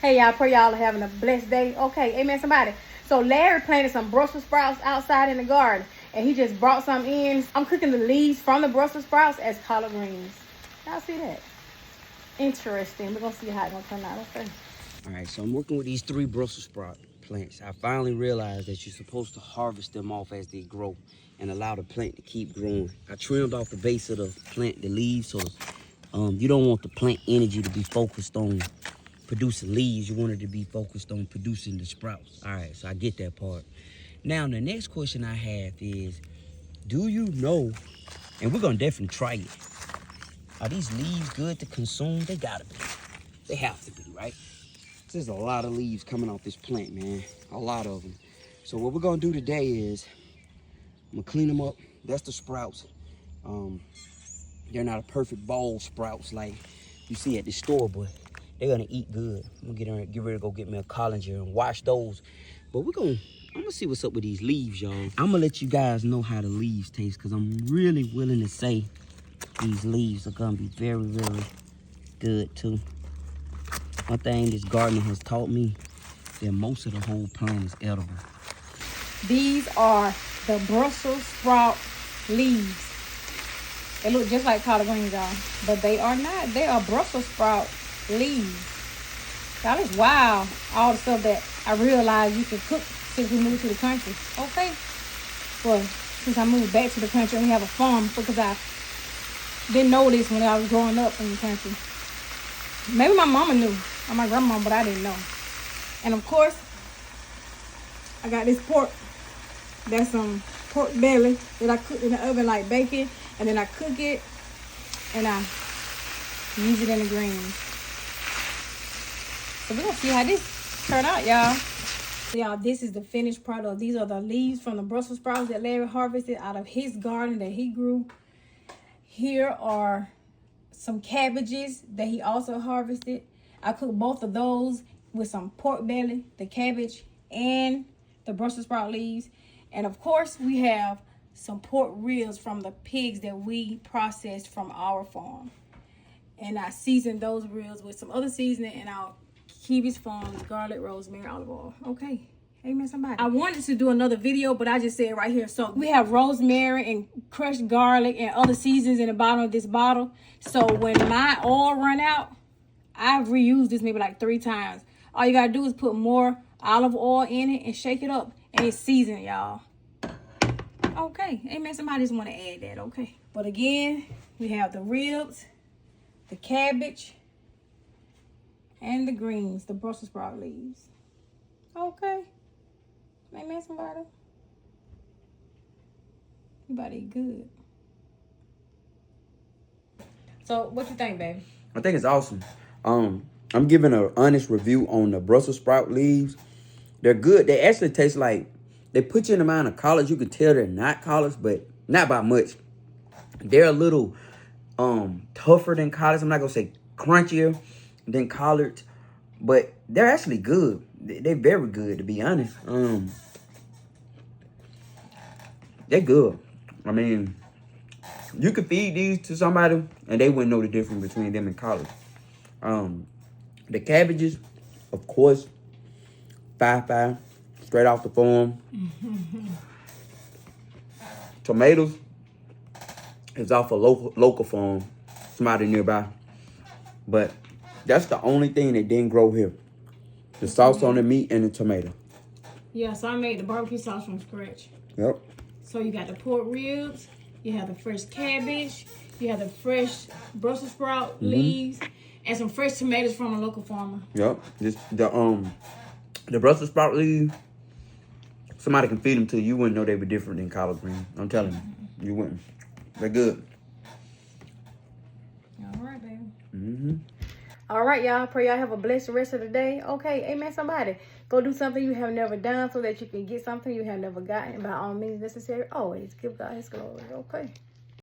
Hey, y'all, pray y'all are having a blessed day. Okay, amen, somebody. So Larry planted some Brussels sprouts outside in the garden, and he just brought some in. I'm cooking the leaves from the Brussels sprouts as collard greens. Y'all see that? Interesting. We're going to see how it's going to turn out. Okay. All right, so I'm working with these 3 Brussels sprout plants. I finally realized that you're supposed to harvest them off as they grow and allow the plant to keep growing. I trimmed off the base of the plant, the leaves, so you don't want the plant energy to be focused on producing leaves. You want it to be focused on producing the sprouts. All right, so I get that part. Now, the next question I have is, do you know, and we're going to definitely try it, are these leaves good to consume? They gotta be. They have to be, right? There's a lot of leaves coming off this plant, man. A lot of them. So what we're gonna do today is, I'm gonna clean them up. That's the sprouts. They're not a perfect bowl sprouts like you see at the store, but they're gonna eat good. I'm gonna get ready to go get me a colander and wash those. But I'm gonna see what's up with these leaves, y'all. I'm gonna let you guys know how the leaves taste, because I'm really willing to say these leaves are gonna be very, very good too. One thing this gardener has taught me, that most of the whole plant is edible. These are the Brussels sprout leaves. They look just like collard greens, y'all, but they are not. They are Brussels sprout leaves. Y'all, it's wild, all the stuff that I realized you could cook since we moved to the country. Okay. Well, since I moved back to the country and we have a farm, because I didn't know this when I was growing up in the country. Maybe my mama knew, or my grandma, but I didn't know. And of course, I got this pork. That's some pork belly that I cook in the oven like bacon. And then I cook it and I use it in the greens. So we're going to see how this turn out, y'all. So y'all, this is the finished product. These are the leaves from the Brussels sprouts that Larry harvested out of his garden that he grew. Here are some cabbages that he also harvested. I cooked both of those with some pork belly, the cabbage, and the Brussels sprout leaves. And of course, we have some pork ribs from the pigs that we processed from our farm. And I seasoned those ribs with some other seasoning, and our Kiwi's Farms garlic, rosemary, olive oil. Okay. Amen, somebody. I wanted to do another video, but I just said right here. So we have rosemary and crushed garlic and other seasonings in the bottom of this bottle. So when my oil run out, I've reused this maybe like 3 times. All you gotta do is put more olive oil in it and shake it up, and it's seasoned, y'all. Okay, amen. Somebody just want to add that, okay. But again, we have the ribs, the cabbage, and the greens, the Brussels sprout leaves. Okay. Amen, somebody. You about to eat good. So, what you think, baby? I think it's awesome. I'm giving an honest review on the Brussels sprout leaves. They're good. They actually taste like, they put you in the mind of collards. You can tell they're not collards, but not by much. They're a little tougher than collards. I'm not gonna say crunchier than collards, but they're actually good. They're very good, to be honest. They're good. I mean, you could feed these to somebody and they wouldn't know the difference between them and collards. The cabbages, of course, 5-5, straight off the farm. Tomatoes is off a local farm, somebody nearby. But that's the only thing that didn't grow here. The sauce on the meat and the tomato. Yeah, so I made the barbecue sauce from scratch. Yep. So you got the pork ribs, you have the fresh cabbage, you have the fresh Brussels sprout leaves, and some fresh tomatoes from a local farmer. Yep. The Brussels sprout leaves, somebody can feed them to you. You wouldn't know they were different than collard greens. I'm telling you, you wouldn't. They're good. All right, baby. All right, y'all. Pray y'all have a blessed rest of the day. Okay, amen, somebody. Go do something you have never done so that you can get something you have never gotten. By all means necessary, always give God his glory. Okay.